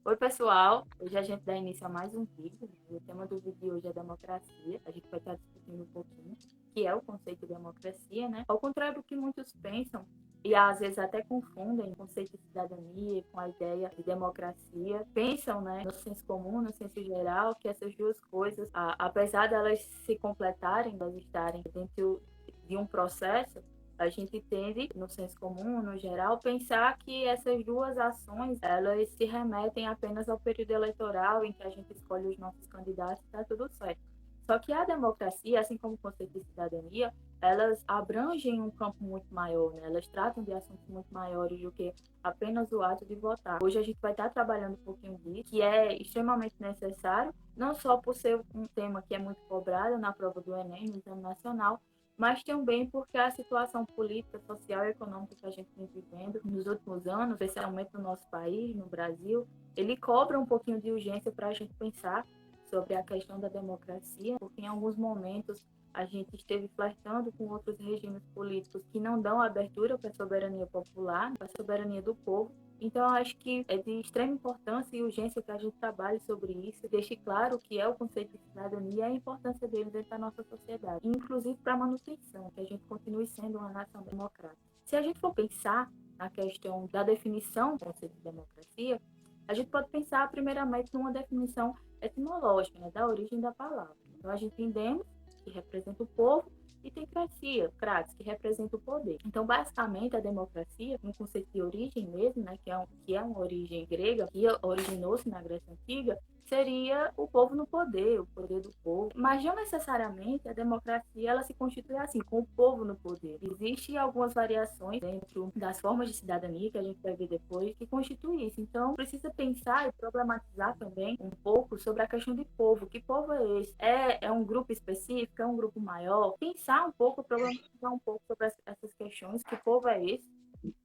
Oi, pessoal. Hoje a gente dá início a mais um vídeo. O tema do vídeo de hoje é democracia. A gente vai estar discutindo um pouquinho o que é o conceito de democracia, né? Ao contrário do que muitos pensam, e às vezes até confundem o conceito de cidadania com a ideia de democracia. Pensam, né, no senso comum, no senso geral, que essas duas coisas, apesar de elas se completarem, elas estarem dentro de um processo, a gente tende, no senso comum, no geral, pensar que essas duas ações, elas se remetem apenas ao período eleitoral em que a gente escolhe os nossos candidatos e está tudo certo. Só que a democracia, assim como o conceito de cidadania, elas abrangem um campo muito maior, né? Elas tratam de assuntos muito maiores do que apenas o ato de votar. Hoje a gente vai estar trabalhando um pouquinho disso, que é extremamente necessário, não só por ser um tema que é muito cobrado na prova do Enem, no Exame Nacional, mas também porque a situação política, social e econômica que a gente vem vivendo nos últimos anos, especialmente no nosso país, no Brasil, ele cobra um pouquinho de urgência para a gente pensar sobre a questão da democracia, porque em alguns momentos a gente esteve flertando com outros regimes políticos que não dão abertura para a soberania popular, para a soberania do povo. Então, eu acho que é de extrema importância e urgência que a gente trabalhe sobre isso, deixe claro o que é o conceito de cidadania e a importância dele dentro da nossa sociedade, inclusive para a manutenção, que a gente continue sendo uma nação democrática. Se a gente for pensar na questão da definição do conceito de democracia, a gente pode pensar, primeiramente, numa definição etimológica, né, da origem da palavra. Então, a gente entendemos que representa o povo, e teocracia, crates, que representa o poder. Então, basicamente, a democracia, um conceito de origem mesmo, né, que é uma origem grega, que originou-se na Grécia Antiga, seria o povo no poder, o poder do povo. Mas não necessariamente a democracia ela se constitui assim, com o povo no poder. Existem algumas variações dentro das formas de cidadania, que a gente vai ver depois, que constitui isso. Então, precisa pensar e problematizar também um pouco sobre a questão de povo. Que povo é esse? É um grupo específico? É um grupo maior? Pensar um pouco, problematizar um pouco sobre essas questões. Que povo é esse?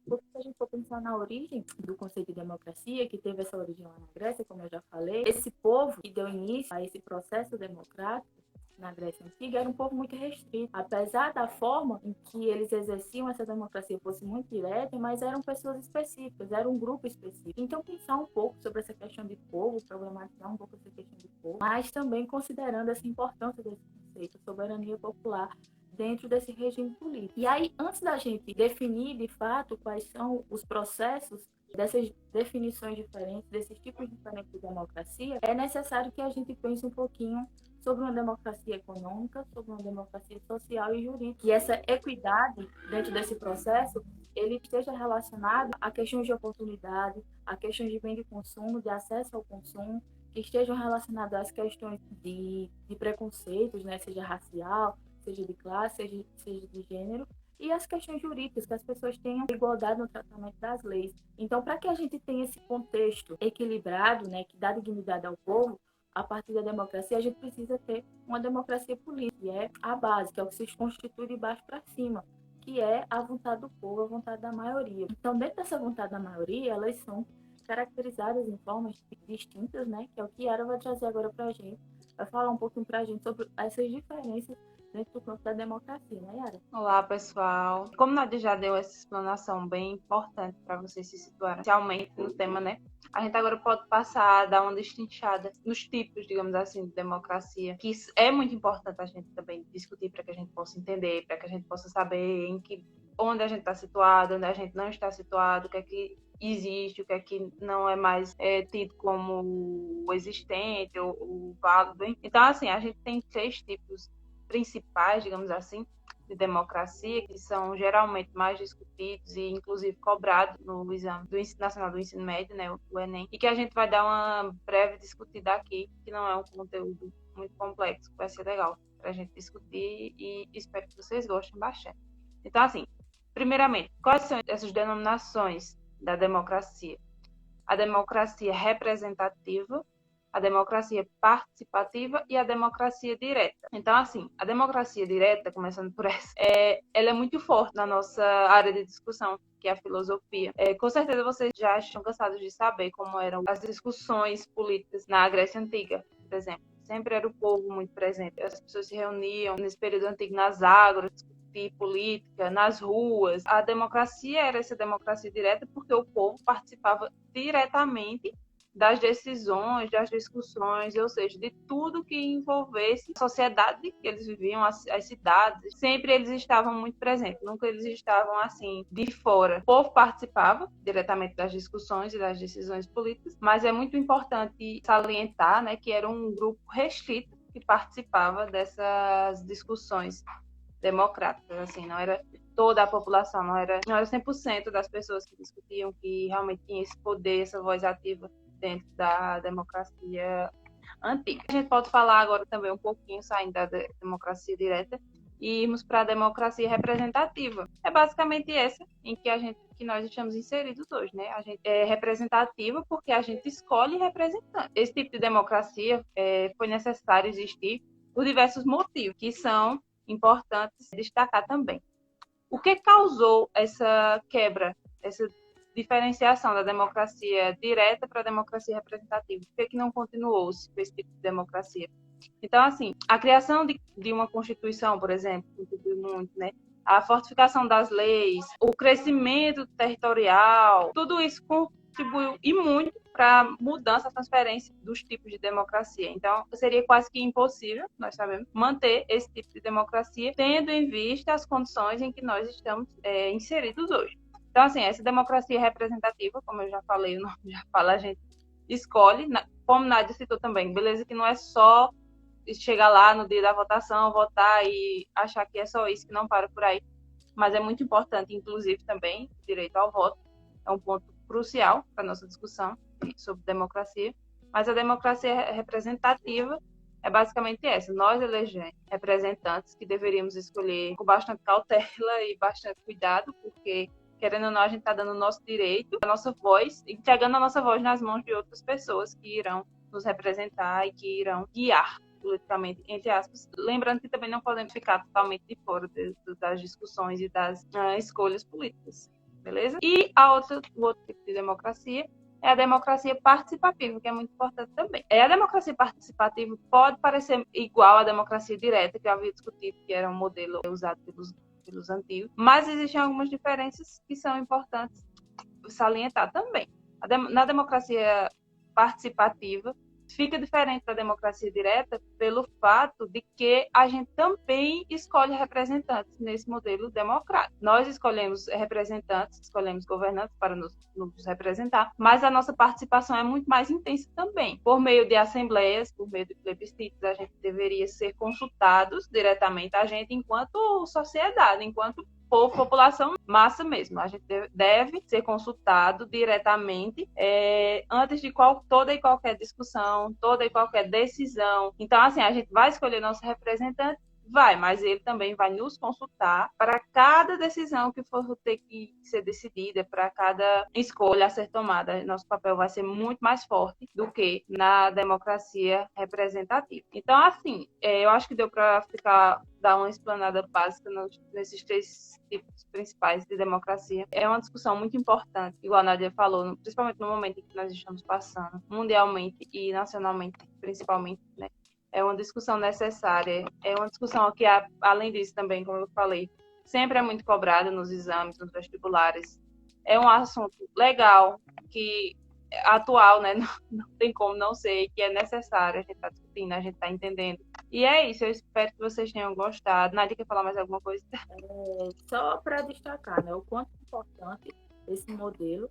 Porque se a gente for pensar na origem do conceito de democracia, que teve essa origem lá na Grécia, como eu já falei, esse povo que deu início a esse processo democrático na Grécia Antiga era um povo muito restrito. Apesar da forma em que eles exerciam essa democracia fosse muito direta, mas eram pessoas específicas, era um grupo específico. Então, pensar um pouco sobre essa questão de povo, problematizar um pouco essa questão de povo, mas também considerando essa importância desse conceito, soberania popular, dentro desse regime político. E aí, antes da gente definir de fato quais são os processos dessas definições diferentes, desses tipos diferentes de democracia, é necessário que a gente pense um pouquinho sobre uma democracia econômica, sobre uma democracia social e jurídica. E essa equidade dentro desse processo, ele esteja relacionado a questões de oportunidade, a questões de bem de consumo, de acesso ao consumo, que estejam relacionadas às questões de preconceitos, né, seja racial, seja de classe, seja de gênero, e as questões jurídicas, que as pessoas tenham igualdade no tratamento das leis. Então, para que a gente tenha esse contexto equilibrado, né, que dá dignidade ao povo, a partir da democracia, a gente precisa ter uma democracia política, que é a base, que é o que se constitui de baixo para cima, que é a vontade do povo, a vontade da maioria. Então, dentro dessa vontade da maioria, elas são caracterizadas em formas distintas, né, que é o que a Yara vai trazer agora para a gente, vai falar um pouquinho para a gente sobre essas diferenças dentro do campo da democracia, né, Yara? Olá, pessoal. Como Nadia já deu essa explanação bem importante para vocês se situarem inicialmente no tema, né? A gente agora pode passar a dar uma destrinchada nos tipos, digamos assim, de democracia, que isso é muito importante a gente também discutir para que a gente possa entender, para que a gente possa saber onde a gente está situado, onde a gente não está situado, o que é que existe, o que é que não é mais tido como o existente ou o válido. Então, assim, a gente tem 3 tipos principais, digamos assim, de democracia, que são geralmente mais discutidos e, inclusive, cobrados no exame do Ensino Nacional do Ensino Médio, né, o Enem, e que a gente vai dar uma breve discutida aqui, que não é um conteúdo muito complexo, vai ser legal para a gente discutir e espero que vocês gostem bastante. Então, assim, primeiramente, quais são essas denominações da democracia? A democracia representativa, a democracia participativa e a democracia direta. Então, assim, a democracia direta, começando por essa, ela é muito forte na nossa área de discussão, que é a filosofia. Com certeza vocês já estão cansados de saber como eram as discussões políticas na Grécia Antiga, por exemplo. Sempre era o povo muito presente. As pessoas se reuniam nesse período antigo nas ágoras, discutir política nas ruas. A democracia era essa democracia direta porque o povo participava diretamente das decisões, das discussões, ou seja, de tudo que envolvesse a sociedade que eles viviam, as cidades. Sempre eles estavam muito presentes, nunca eles estavam assim de fora. O povo participava diretamente das discussões e das decisões políticas, mas é muito importante salientar, né, que era um grupo restrito que participava dessas discussões democráticas, assim, não era toda a população, não era 100% das pessoas que discutiam, que realmente tinha esse poder, essa voz ativa dentro da democracia antiga. A gente pode falar agora também um pouquinho, saindo da democracia direta, e irmos para a democracia representativa. É basicamente essa em que nós estamos inseridos hoje, né? A gente é representativa porque a gente escolhe representantes. Esse tipo de democracia foi necessário existir por diversos motivos, que são importantes destacar também. O que causou essa quebra, essa diferenciação da democracia direta para a democracia representativa? Por que não continuou-se com esse tipo de democracia? Então, assim, a criação de uma Constituição, por exemplo, contribui muito, né? A fortificação das leis, o crescimento territorial, tudo isso contribuiu e muito para a mudança, a transferência dos tipos de democracia. Então, seria quase que impossível, nós sabemos, manter esse tipo de democracia, tendo em vista as condições em que nós estamos inseridos hoje. Então, assim, essa democracia representativa, como eu já falei, o nome já fala, a gente escolhe, como Nádia citou também, beleza que não é só chegar lá no dia da votação, votar e achar que é só isso, que não para por aí, mas é muito importante, inclusive, também, o direito ao voto, é um ponto crucial para a nossa discussão sobre democracia, mas a democracia representativa é basicamente essa. Nós elegemos representantes que deveríamos escolher com bastante cautela e bastante cuidado, porque, querendo ou não, a gente está dando o nosso direito, a nossa voz, entregando a nossa voz nas mãos de outras pessoas que irão nos representar e que irão guiar politicamente, entre aspas. Lembrando que também não podemos ficar totalmente de fora das discussões e das escolhas políticas. Beleza? E o outro tipo de democracia é a democracia participativa, que é muito importante também. A democracia participativa pode parecer igual à democracia direta, que eu havia discutido, que era um modelo usado pelos antigos, mas existem algumas diferenças que são importantes salientar também. Na democracia participativa, fica diferente da democracia direta pelo fato de que a gente também escolhe representantes nesse modelo democrático. Nós escolhemos representantes, escolhemos governantes para nos representar, mas a nossa participação é muito mais intensa também. Por meio de assembleias, por meio de plebiscitos, a gente deveria ser consultados diretamente, a gente enquanto sociedade, enquanto povo, população, massa mesmo. A gente deve ser consultado diretamente antes de toda e qualquer discussão, toda e qualquer decisão. Então, assim, a gente vai escolher nosso representante, mas ele também vai nos consultar para cada decisão que for ter que ser decidida, para cada escolha a ser tomada. Nosso papel vai ser muito mais forte do que na democracia representativa. Então, assim, eu acho que deu para dar uma explanada básica nesses 3 tipos principais de democracia. É uma discussão muito importante, igual a Nádia falou, principalmente no momento em que nós estamos passando, mundialmente e nacionalmente, principalmente, né? É uma discussão necessária, é uma discussão que, além disso também, como eu falei, sempre é muito cobrada nos exames, nos vestibulares. É um assunto legal, que atual, né? Não tem como não ser, que é necessário, a gente está discutindo, a gente está entendendo. E é isso, eu espero que vocês tenham gostado. Nádia, quer falar mais alguma coisa? Só para destacar, né, o quanto é importante esse modelo,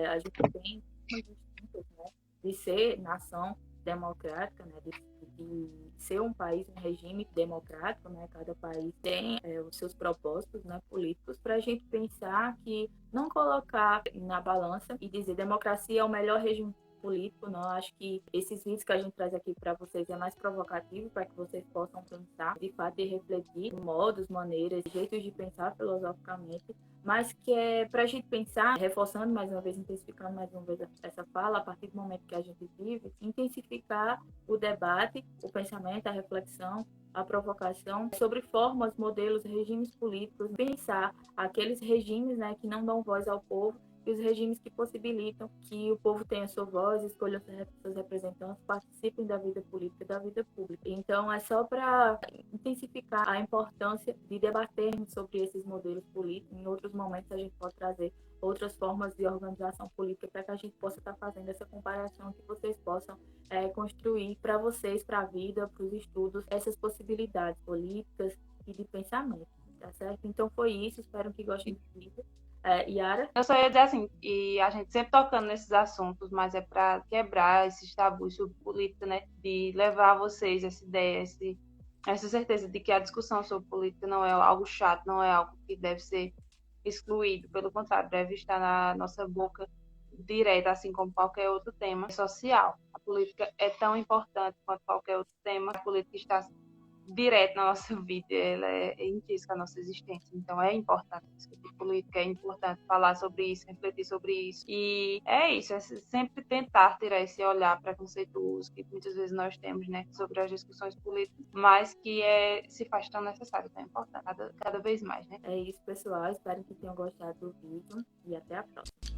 a gente tem distintas, né, de ser nação democrática, né, de ser um país, um regime democrático, né, cada país tem os seus propósitos, né, políticos, para a gente pensar que não colocar na balança e dizer democracia é o melhor regime político, não. Acho que esses vídeos que a gente traz aqui para vocês é mais provocativo para que vocês possam pensar, de fato, e refletir modos, maneiras, jeitos de pensar filosoficamente, mas que é para a gente pensar, reforçando mais uma vez, intensificando mais uma vez essa fala, a partir do momento que a gente vive, intensificar o debate, o pensamento, a reflexão, a provocação sobre formas, modelos, regimes políticos, pensar aqueles regimes, né, que não dão voz ao povo e os regimes que possibilitam que o povo tenha sua voz, escolha seus representantes, participem da vida política e da vida pública. Então, é só para intensificar a importância de debatermos sobre esses modelos políticos. Em outros momentos, a gente pode trazer outras formas de organização política para que a gente possa estar fazendo essa comparação, que vocês possam construir para vocês, para a vida, para os estudos, essas possibilidades políticas e de pensamento, tá certo? Então foi isso, espero que gostem do vídeo. Yara? Eu só ia dizer assim, e a gente sempre tocando nesses assuntos, mas é para quebrar esses tabus sobre política, né? De levar a vocês essa ideia, essa certeza de que a discussão sobre política não é algo chato, não é algo que deve ser excluído, pelo contrário, deve estar na nossa boca direta, assim como qualquer outro tema social. A política é tão importante quanto qualquer outro tema. A política está direto na nossa vida, ela é intrínseca à nossa existência. Então é importante discutir política, é importante falar sobre isso, refletir sobre isso. E é isso, é sempre tentar tirar esse olhar preconceituoso que muitas vezes nós temos, né, sobre as discussões políticas, mas que se faz tão necessário, tão importante, cada vez mais, né? É isso, pessoal. Espero que tenham gostado do vídeo e até a próxima.